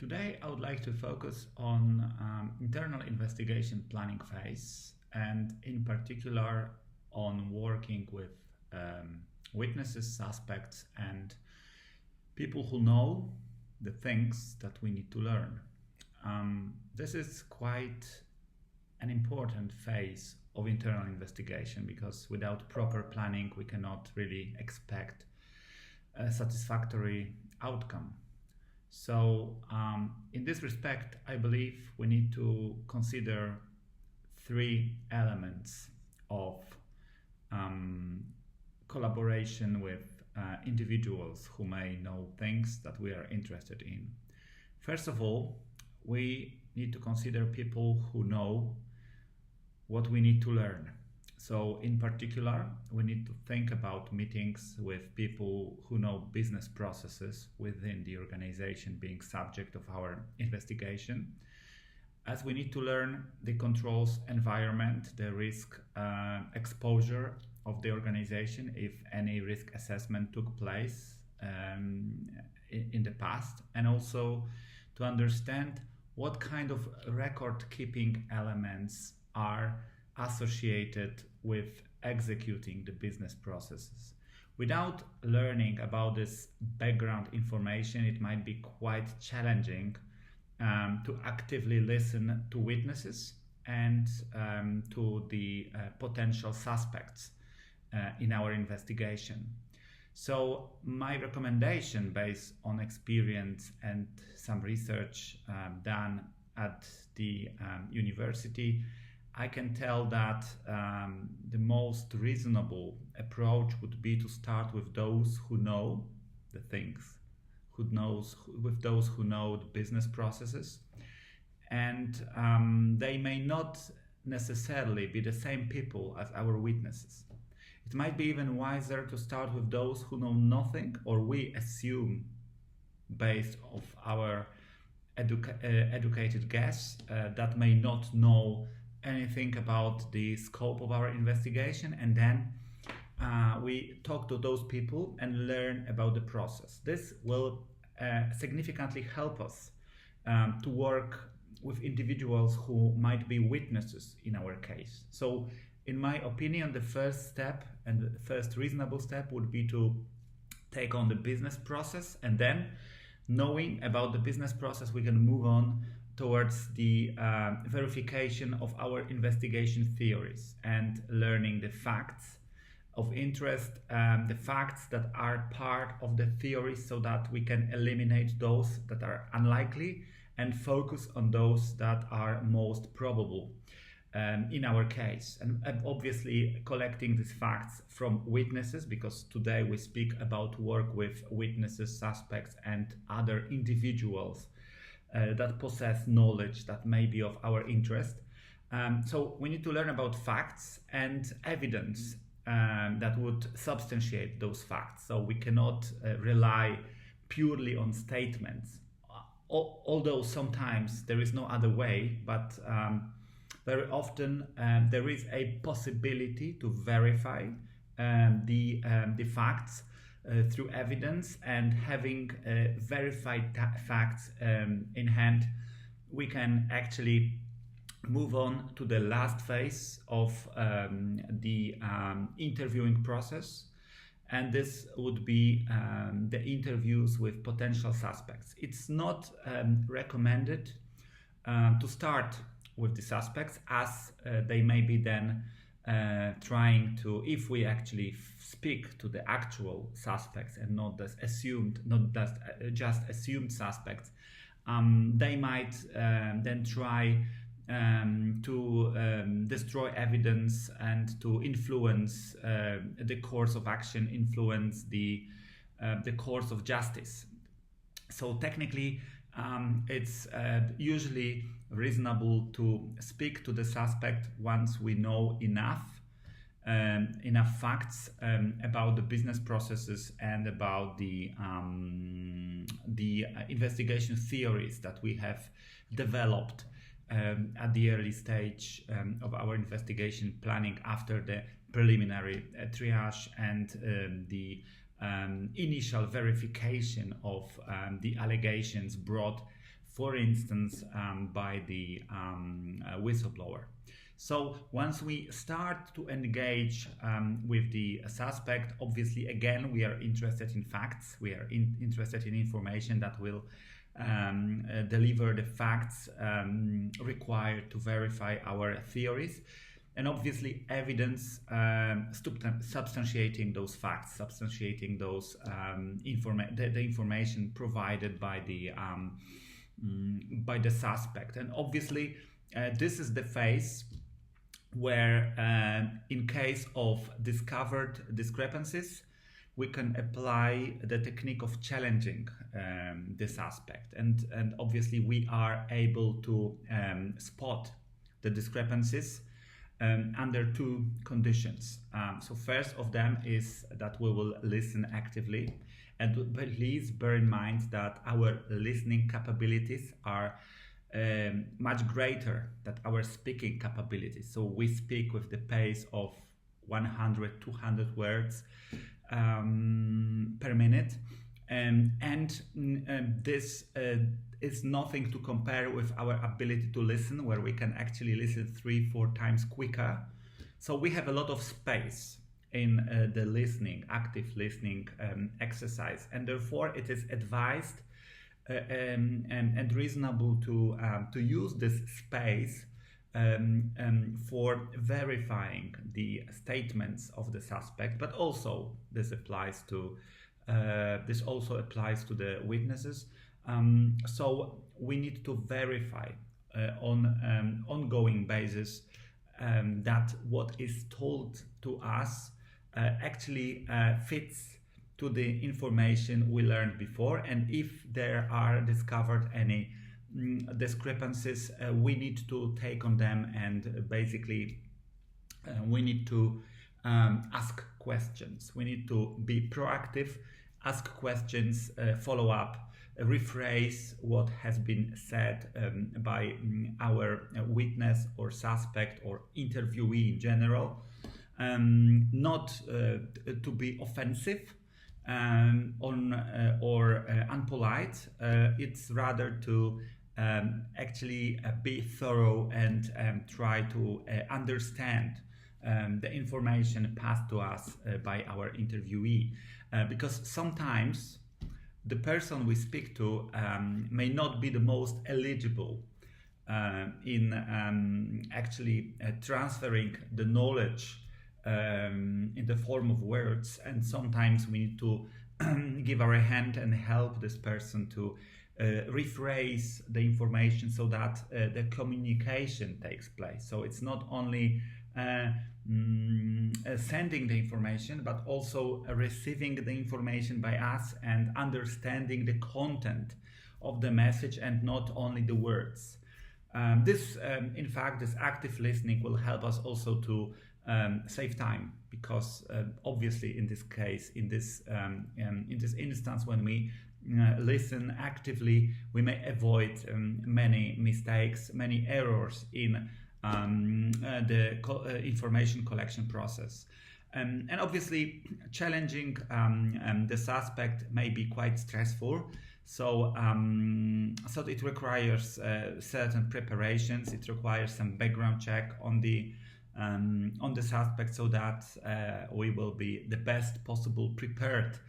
Today, I would like to focus on internal investigation planning phase, and in particular on working with witnesses, suspects, and people who know the things that we need to learn. This is quite an important phase of internal investigation because without proper planning, we cannot really expect a satisfactory outcome. So in this respect, I believe we need to consider three elements of collaboration with individuals who may know things that we are interested in. First of all, we need to consider people who know what we need to learn. So in particular, we need to think about meetings with people who know business processes within the organization being subject of our investigation, as we need to learn the controls environment, the risk exposure of the organization if any risk assessment took place in the past, and also to understand what kind of record-keeping elements are associated with executing the business processes. Without learning about this background information, it might be quite challenging to actively listen to witnesses and to the potential suspects in our investigation. So my recommendation, based on experience and some research done at the university, I can tell that the most reasonable approach would be to start with those who know the things, with those who know the business processes, and they may not necessarily be the same people as our witnesses. It might be even wiser to start with those who know nothing, or we assume based on our educated guess that may not know anything about the scope of our investigation, and then we talk to those people and learn about the process. This will significantly help us to work with individuals who might be witnesses in our case. So in my opinion, the first step and the first reasonable step would be to take on the business process, and then knowing about the business process, we can move on towards the verification of our investigation theories and learning the facts of interest, the facts that are part of the theory, so that we can eliminate those that are unlikely and focus on those that are most probable in our case. And obviously collecting these facts from witnesses, because today we speak about work with witnesses, suspects, and other individuals that possess knowledge that may be of our interest. So we need to learn about facts and evidence that would substantiate those facts. So we cannot rely purely on statements, although sometimes there is no other way, but very often there is a possibility to verify the facts through evidence, and having verified facts in hand, we can actually move on to the last phase of the interviewing process, and this would be the interviews with potential suspects. It's not recommended to start with the suspects, as they may be then trying to, if we actually speak to the actual suspects and not just assumed suspects, they might then try to destroy evidence and to influence the course of action, influence the course of justice. So technically, it's usually reasonable to speak to the suspect once we know enough facts about the business processes and about the investigation theories that we have developed at the early stage of our investigation planning, after the preliminary triage and the initial verification of the allegations brought for instance, by the whistleblower. So once we start to engage with the suspect, obviously, again, we are interested in facts. We are interested in information that will deliver the facts required to verify our theories. And obviously, evidence substantiating those facts, substantiating those the information provided by the suspect. And obviously, this is the phase where, in case of discovered discrepancies, we can apply the technique of challenging this aspect. And obviously, we are able to spot the discrepancies under two conditions. So first of them is that we will listen actively, and please bear in mind that our listening capabilities are much greater than our speaking capabilities. So we speak with the pace of 100, 200 words per minute, and this is nothing to compare with our ability to listen, where we can actually listen 3-4 times quicker. So we have a lot of space in the listening, active listening exercise, and therefore it is advised and reasonable to use this space for verifying the statements of the suspect, but also this also applies to the witnesses. So we need to verify on an ongoing basis that what is told to us actually fits to the information we learned before, and if there are discovered any discrepancies, we need to take on them, and basically we need to ask questions. We need to be proactive, ask questions, follow up, rephrase what has been said by our witness or suspect or interviewee in general, not to be offensive or unpolite. It's rather to actually be thorough and try to understand the information passed to us by our interviewee, because sometimes the person we speak to may not be the most eligible in actually transferring the knowledge in the form of words, and sometimes we need to give our hand and help this person to rephrase the information so that the communication takes place. So it's not only sending the information, but also receiving the information by us and understanding the content of the message and not only the words. In fact, this active listening will help us also to save time, because obviously in this case, in this instance, when we listen actively, we may avoid many mistakes, many errors in the information collection process. And obviously, challenging the suspect may be quite stressful. So it requires certain preparations. It requires some background check on the suspect, so that we will be the best possible prepared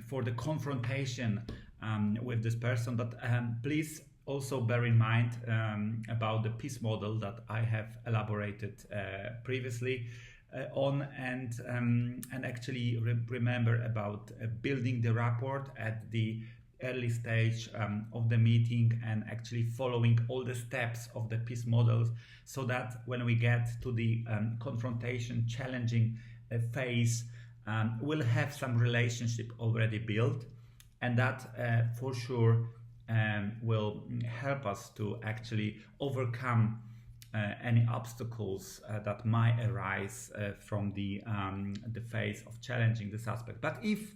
for the confrontation with this person. But please also bear in mind about the peace model that I have elaborated previously on, and actually remember about building the rapport at the early stage of the meeting, and actually following all the steps of the peace models, so that when we get to the confrontation, challenging phase, we'll have some relationship already built, and that for sure will help us to actually overcome any obstacles that might arise from the phase of challenging the suspect. But if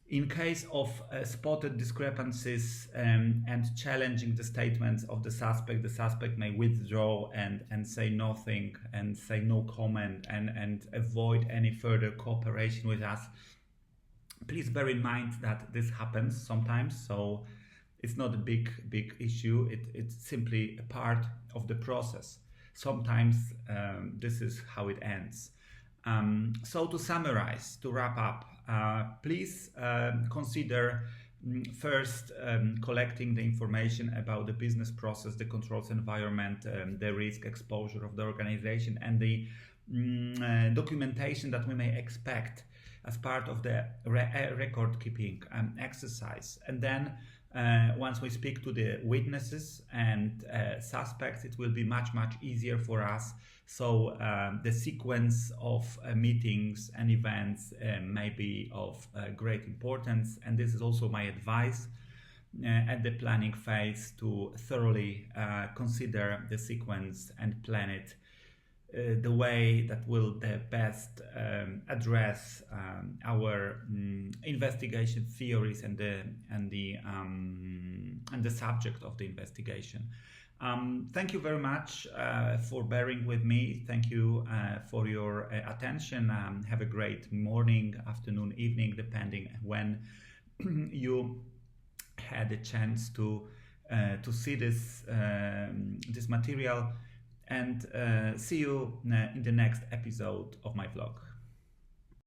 in case of spotted discrepancies and challenging the statements of the suspect may withdraw and say nothing, and say no comment, and avoid any further cooperation with us. Please bear in mind that this happens sometimes, so it's not a big issue. It's simply a part of the process. Sometimes this is how it ends. So to summarize, to wrap up, please consider first collecting the information about the business process, the controls environment, the risk exposure of the organization, and the documentation that we may expect as part of the record keeping exercise. And then once we speak to the witnesses and suspects, it will be much easier for us. So the sequence of meetings and events may be of great importance, and this is also my advice at the planning phase, to thoroughly consider the sequence and plan it the way that will the best address our investigation theories and the subject of the investigation. Thank you very much for bearing with me. Thank you for your attention. Have a great morning, afternoon, evening, depending when you had a chance to see this material. And see you in the next episode of my vlog.